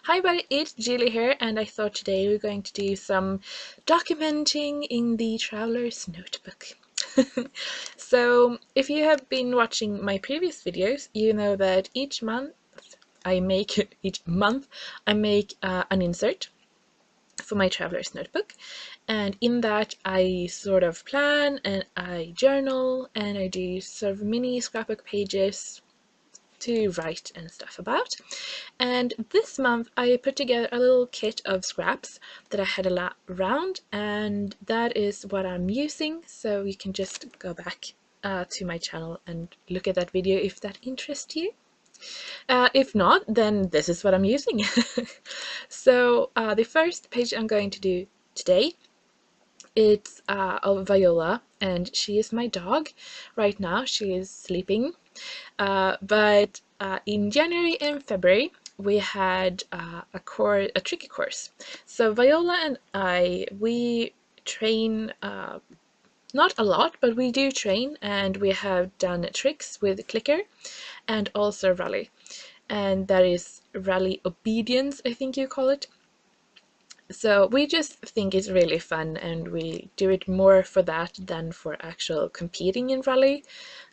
Hi everybody, it's Julie here, and I thought today we're going to do some documenting in the Traveler's Notebook. So, if you have been watching my previous videos, you know that each month I make an insert for my Traveler's Notebook, and in that I sort of plan and I journal and I do sort of mini scrapbook pages to write and stuff about. And this month I put together a little kit of scraps that I had a lot around, and that is what I'm using, so you can just go back to my channel and look at that video if that interests you. If not, then this is what I'm using. So the first page I'm going to do today, it's of Viola, and she is my dog. Right now she is sleeping. But in January and February, we had a tricky course. So Viola and we train, not a lot, but we do train, and we have done tricks with clicker and also rally. And that is rally obedience, I think you call it. So we just think it's really fun, and we do it more for that than for actual competing in rally.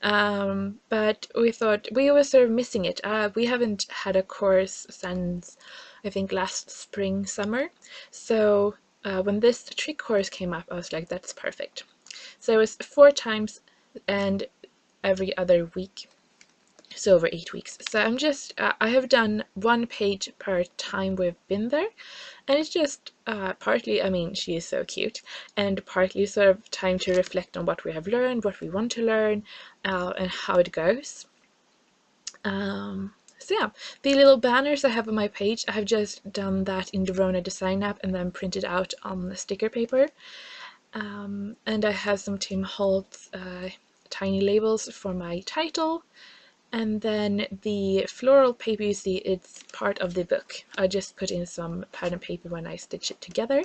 But we thought we were sort of missing it. We haven't had a course since I think last spring, summer. So when this trick course came up, I was like, that's perfect. So it was 4 times and every other week. So over 8 weeks. So I have done 1 page per time we've been there, and it's just partly, I mean, she is so cute, and partly sort of time to reflect on what we have learned, what we want to learn, and how it goes. So yeah, the little banners I have on my page, I have just done that in the Rona Design app and then printed out on the sticker paper. And I have some Tim Holtz tiny labels for my title. And then the floral paper you see, it's part of the book. I just put in some pattern paper when I stitch it together.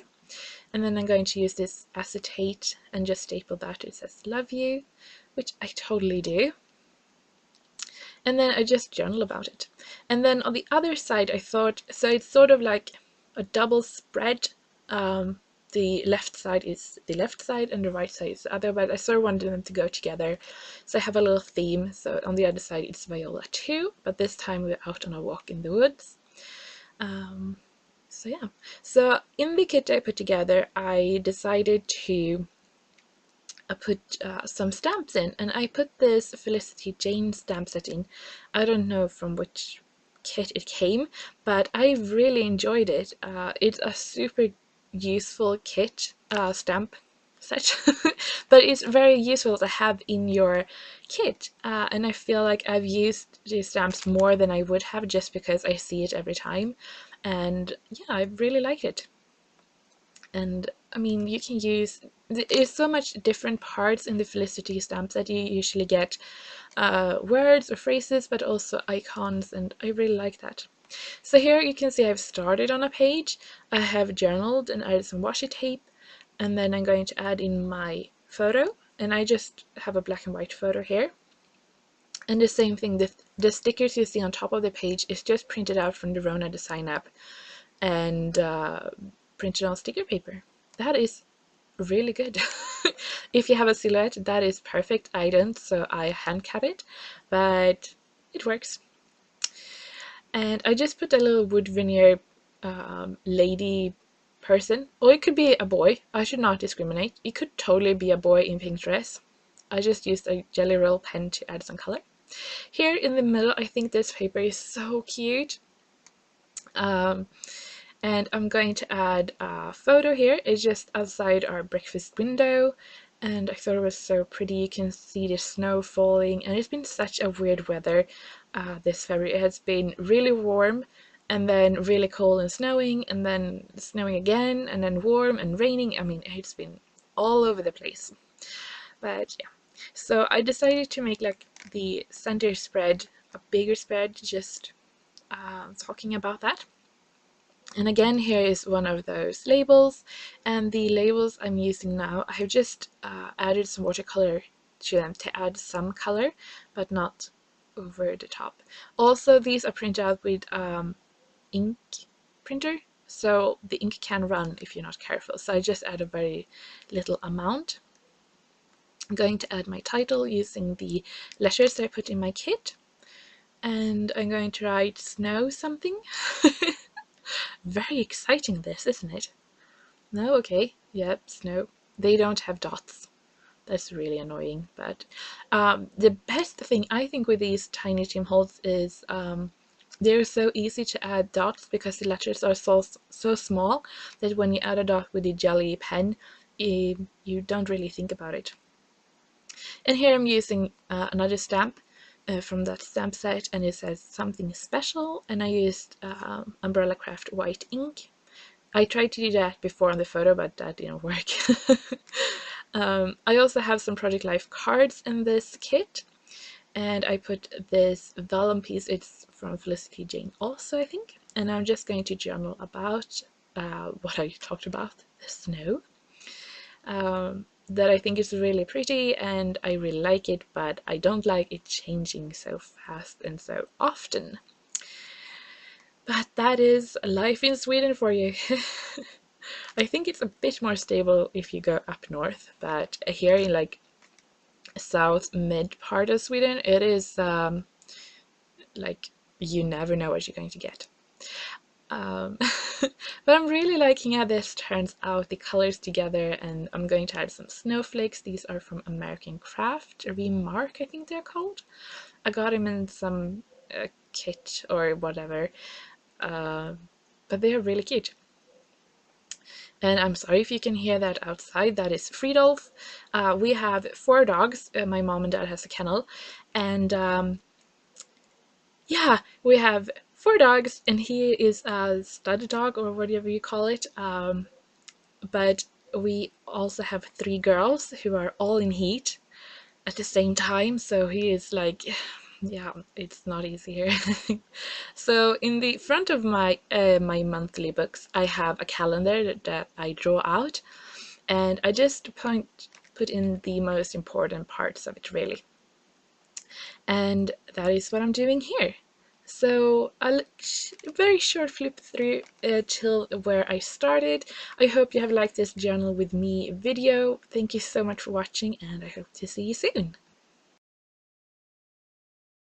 And then I'm going to use this acetate and just staple that. It says love you, which I totally do. And then I just journal about it. And then on the other side I thought, so it's sort of like a double spread. The left side is the left side and the right side is the other, but I sort of wanted them to go together. So I have a little theme. So on the other side it's Viola too, but this time we're out on a walk in the woods. So yeah, so in the kit I put together, I decided to put some stamps in, and I put this Felicity Jane stamp set in. I don't know from which kit it came, but I really enjoyed it. It's a super useful kit stamp set, but it's very useful to have in your kit, and I feel like I've used these stamps more than I would have just because I see it every time, and yeah, I really like it. And I mean, you can use, there's so much different parts in the Felicity stamps that you usually get words or phrases, but also icons, and I really like that. So here you can see I've started on a page, I have journaled and added some washi tape, and then I'm going to add in my photo, and I just have a black and white photo here. And the same thing, the stickers you see on top of the page is just printed out from the Rona Design app and printed on sticker paper. That is really good. If you have a silhouette, that is perfect. I don't, so I hand cut it, but it works. And I just put a little wood veneer lady person, or it could be a boy. I should not discriminate. It could totally be a boy in pink dress. I just used a Jelly Roll pen to add some color. Here in the middle, I think this paper is so cute. And I'm going to add a photo here. It's just outside our breakfast window, and I thought it was so pretty. You can see the snow falling, and it's been such a weird weather this February. It has been really warm, and then really cold and snowing, and then snowing again, and then warm and raining. I mean, it's been all over the place. But yeah, so I decided to make like the center spread a bigger spread, just talking about that. And again, here is one of those labels, and the labels I'm using now, I have just added some watercolor to them to add some color, but not over the top. Also, these are printed out with ink printer, so the ink can run if you're not careful. So I just add a very little amount. I'm going to add my title using the letters that I put in my kit, and I'm going to write snow something. Very exciting this, isn't it? No, okay, yep, snow. They don't have dots. That's really annoying, but the best thing I think with these tiny Tim Holtz is they're so easy to add dots because the letters are so small that when you add a dot with the jelly pen, you don't really think about it. And here I'm using another stamp from that stamp set, and it says something special, and I used Umbrella Craft white ink. I tried to do that before on the photo, but that didn't work. I also have some Project Life cards in this kit, and I put this vellum piece, it's from Felicity Jane also, I think, and I'm just going to journal about what I talked about, the snow, that I think is really pretty and I really like it, but I don't like it changing so fast and so often. But that is life in Sweden for you. I think it's a bit more stable if you go up north, but here in like south mid part of Sweden, it is like you never know what you're going to get. But I'm really liking how this turns out, the colors together, and I'm going to add some snowflakes. These are from American Craft, Remark I think they're called. I got them in some kit or whatever, but they are really cute. And I'm sorry if you can hear that outside, that is Fridolf. We have 4 dogs, my mom and dad has a kennel, and yeah, we have 4 dogs, and he is a stud dog or whatever you call it, but we also have 3 girls who are all in heat at the same time, so he is like, yeah, it's not easy here. So in the front of my my monthly books, I have a calendar that I draw out, and I just put in the most important parts of it, really. And that is what I'm doing here. So a very short flip through till where I started. I hope you have liked this journal with me video. Thank you so much for watching, and I hope to see you soon.